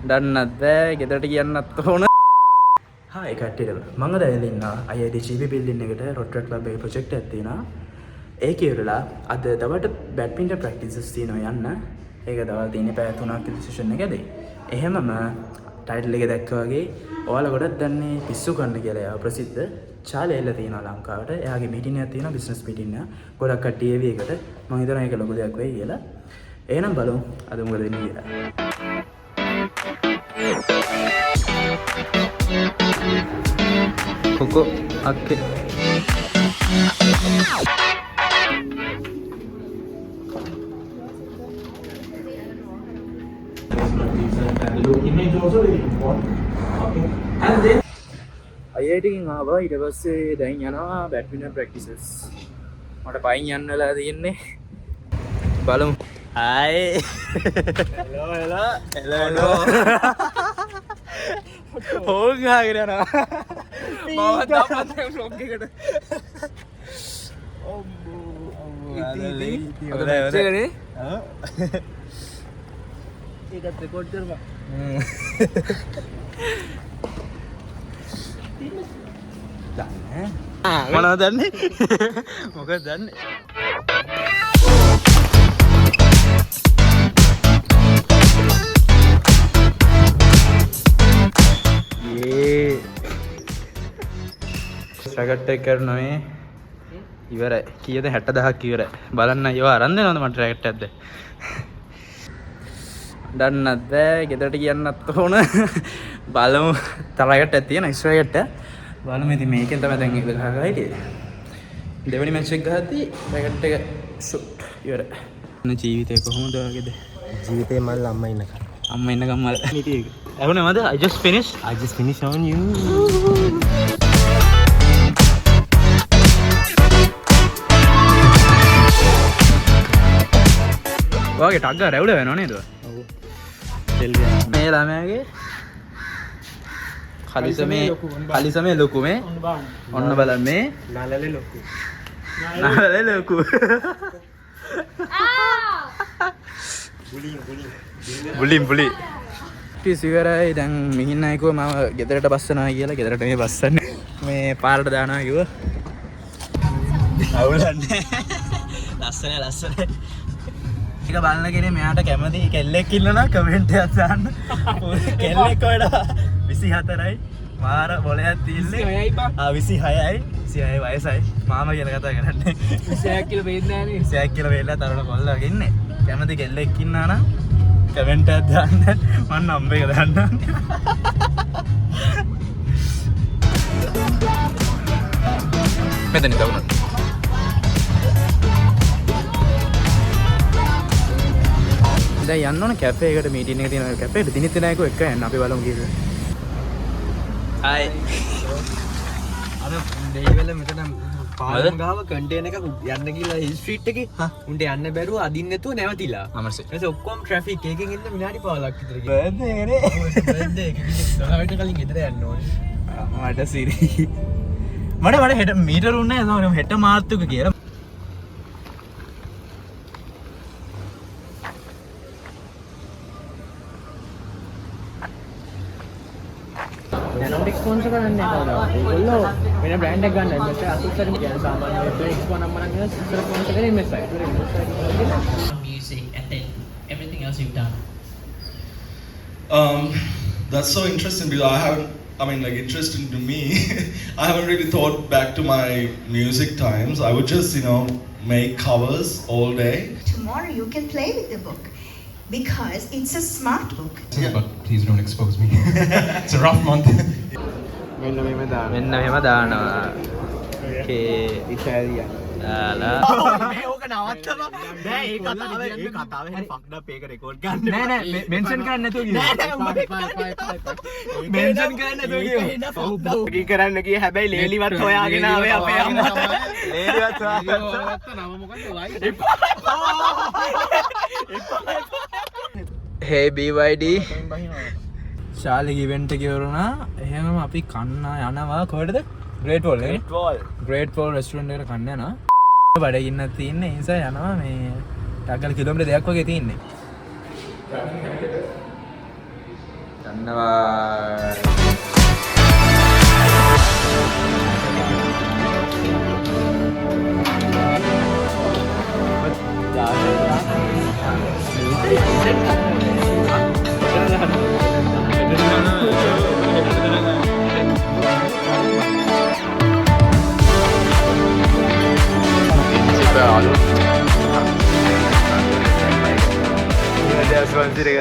දන්නත් බෑ ගෙදරට කියන්නත් ඕන. හායි කට්ටියට මම දැන් ඉන්නවා IIT GP building එකට රොටරට් ක්ලබ් එකේ ප්‍රොජෙක්ට් එකක් තියෙනවා. ඒක ඉවරලා අද දවල්ට බැඩ්මින්ටන් ප්‍රැක්ටිසස් තියෙනවා යන්න. ඒක දවල් තියෙන්නේ පැය 3ක් විතර සෙෂන් එකකදී. එහෙමම ටයිටල් එක දැක්කා වගේ ඔයාලා ගොඩක් දන්නේ පිස්සු කන්න කියලා. එයා ප්‍රසිද්ධ චාලේ එල්ල තියෙනවා ලංකාවට. එයාගේ මීටින් එකක් තියෙනවා බිස්නස් මීටින් එක. ගොඩක් කට්ටිය ඒවි එකට. මම හිතනවා ඒක ලොකු දෙයක් වෙයි කියලා. එහෙනම් බලමු අද මොකද වෙන්නේ කියලා. Koko akke IIT එකෙන් ආවා ඊට පස්සේ දැන් යනවා බැඩ්මින්ටන් ප්‍රැක්ටිසස්. මට පයින් යන්න වෙලා තියෙන්නේ. බලමු. හායි. හෙලෝ. හෝල් ගහගෙන යනවා. මම දාපත් vlog එකට. ඉතින් ඒකත් රෙකෝඩ් කරපන්. දන්නේ. මොනවද දන්නේ? මොකද දන්නේ? රැකට් එක කරනවා මේ ඉවරයි. කීයද 60000ක් ඉවරයි. බලන්න අයියෝ අරන් දෙනවද මට රැකට් එකක්ද? දන්නත් බෑ ගෙදරට කියන්නත් ඕන. බලමු. තව රැකට් එකක් තියෙන එක්ස්ට්‍රා රැකට් එක. බලමු ඉතින් මේකෙන් තමයි දැන් ඒක ගහලා හිටියේ. දෙවෙනි මැච් එක ගහද්දී රැකට් එක ෂුට් ඉවරයි. ජීවිතේ කොහොමද වගේද? ජීවිතේ මල් අම්මා ඉන්නකම්. අම්මා ඉන්නකම් මල් හිටියේ. ඇහුනේ මද? I just finished on you. වගේ ටක් ගාලා රැවුල වෙනව නේද? ඔව්. මේ ළමයාගේ කලිසමේ ලොකු මේ ඔන්න බලන්න මේ නලලේ ලොකු බුලි ඉවරයි. දැන් මිහින් අයකෝ මම ගෙදරට බස්සනවා කියලා ගෙදරට මේ බස්සන්නේ මේ පාරට දානවා කිව්වා. අවුලන්නේ ලස්සන එක බලන කෙනේ මෙයාට කැමති කෙල්ලෙක් ඉන්නවා කමෙන්ට් එකක් දාන්න. කෙල්ලෙක් වඩා 24යි මාර බොලයක් තියෙන්නේ. 26යි 26යි වයසයි මාමා කියලා කතා කරන්නේ. 26ක් කියලා වෙන්නේ නැහැ නේ. 26ක් කියලා වෙලා තරණ කොල්ලා වගේ ඉන්නේ. කැමති කෙල්ලෙක් ඉන්නා නම් කමෙන්ට් එකක් දාන්න. මම නම්බර් එක දාන්නම්. මෙතන දාන්න. දැන් යන්න ඕන කැෆේ එකට මීටින් එක තියෙනවා. කැෆේට දිනිත් නෑකෝ එක යන්න අපි බලමු කීයද. හායි. අර දෙයිවල මෙතන පාලම් ගාව කන්ටේනර් එක යන්න ගිහලා හිල් ස්ට්‍රීට් එකේ උන්ට යන්න බැරුව අදින්න නැතුව නැවතිලා. අමරසේ. ඊට පස්සේ ඔක්කොම ට්‍රැෆික් එකකින් ඉන්න විනාඩි 15ක් විතර ගියා. බර්ත්ඩේ එකනේ. බර්ත්ඩේ එක කිව්වට කලින් ගෙදර යන්න ඕනේ. මට සිරි. මට හෙට මීටර උන්නේ නැහැ. හෙට මාර්තුක කියලා. නැනොටික් ස්පොන්සර් කරන්නේ කවදාවත්. ඒගොල්ලෝ වෙන බ්‍රෑන්ඩ් එකක් ගන්න ඉන්නේ. අසුස්සරින් කියන සාමාන්‍ය එක්ස්පෝ නම් මනම් කියන ස්පොන්සර් කරන්නේ MSI. Music and then everything else you've done. That's so interesting because interesting to me. I haven't really thought back to my music times. I would just, make covers all day. Tomorrow you can play with the book because it's a smart book. Yeah. But please don't expose me. It's a rough month. මෙන්න මෙහෙම දානවා. Okay. ඉතාලියා. දාලා. මේ ඕක නවත්තලා. නෑ ඒ කතාවේ හරි ෆක්ඩ් අප් ඒක රෙකෝඩ් ගන්න. නෑ මෙන්ෂන් කරන්න නැතුව ගියා. නෑ මෙන්ෂන් කරන්න නැතුව ගියා. ඔව් කරන්න ගියේ හැබැයි ලේලිවත් හොයාගෙන ආවේ අපේ අම්මා. ලේලිවත් හොයාගත්තා. නම මොකද්ද වයි? Hey BYD. ශාලි ඉවෙන්ට් එක ඉවරුණා. එහෙමම අපි කන්න යනවා කොහෙටද? Great Wall නේ? Great Wall restaurant එකට කන්න යනවා. බඩගින්නක් තියෙන්නේ. ඒ නිසා යනවා මේ ටගල් කිලෝමීටර් 2ක් වගේ තියෙන්නේ.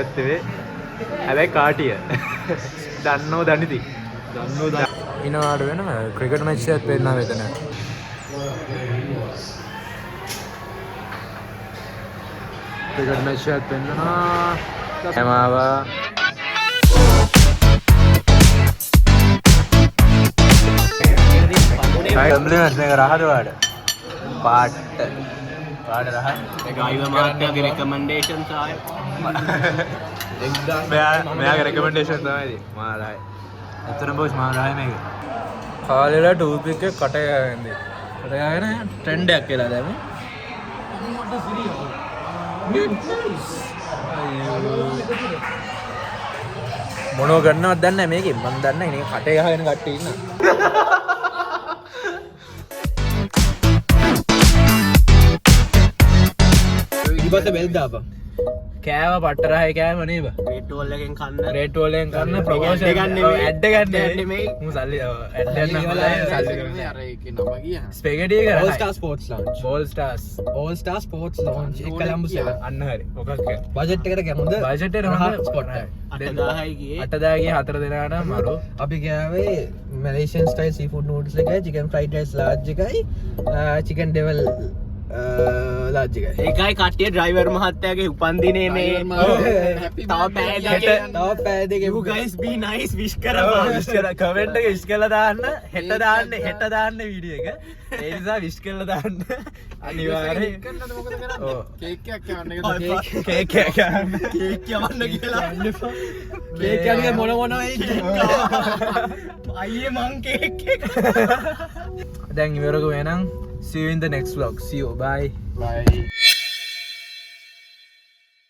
ගත්තේ හැබැයි කාටිය දන්නෝ දනිති ඉනවාට වෙන ක්‍රිකට් මැච් එකක් වෙන්න මෙතන ක්‍රිකට් මැච් එකක් වෙන්නවා එමාවා කම්ප්ලිමන්ට්ස් මේක රහද වාඩ පාට රහ ගයිව මහත්තයාගේ රෙකමෙන්ඩේෂන්ස් ආය මෙයාගේ රෙකමෙන්ඩේෂන් තමයි මාරයි එතන බොස් මාරයි මේක කාලෙලා ටූත් එක කට ගන්නේ කට ගාගෙන ට්‍රෙන්ඩ් එකක් කියලා දැන් මොනව ගන්නවද දන්නේ නැහැ මේකෙන් මම දන්නේ නැහැ නේ කටේ ගහගෙන කට්ටිය ඉන්න ඉබත බෙල් දාපන් කෑව පට්ටරහයි කෑම නේද රේට් වල එකෙන් කන්න රේට් වලෙන් කරන ප්‍රොමෝෂන් ඇඩ් ගන්න නෙමෙයි මු සල්ලි ඇඩ් ගන්න සල්ලි කරන්නේ අර ඒකේ නම ගියා ස්පෙගටි එක All Star Sports Lounge All Stars Sports Lounge එක කොලම්බස් එක අන්න හරි මොකක් බජට් එකට ගැමුද බජට් එක හොඳ ස්පොට් 8000යි ගියේ 8000 ගියේ 4 දෙනාට මරු අපි ගාවේ Malaysian style seafood noodles එකයි chicken fried rice large එකයි chicken devil large එකයි ඒකයි කට්ටිය ඩ්‍රයිවර් මහත්තයාගේ උපන්දිනේ මේ තව පෑ දෙකේ you guys be nice wish කරපන් විශ් කරලා කමෙන්ට් එක විශ් කරලා දාන්න හෙට දාන්න වීඩියෝ එක ඒ නිසා විශ් කරලා දාන්න අනිවාර්යෙන් කේක් එකක් කවන්න කේක් එකක් කවන්න කියලා කේක් යන්නේ මොන අයියේ මං කේක් එක දැන් ඉවරක වෙනනම් see you in the next vlog see you bye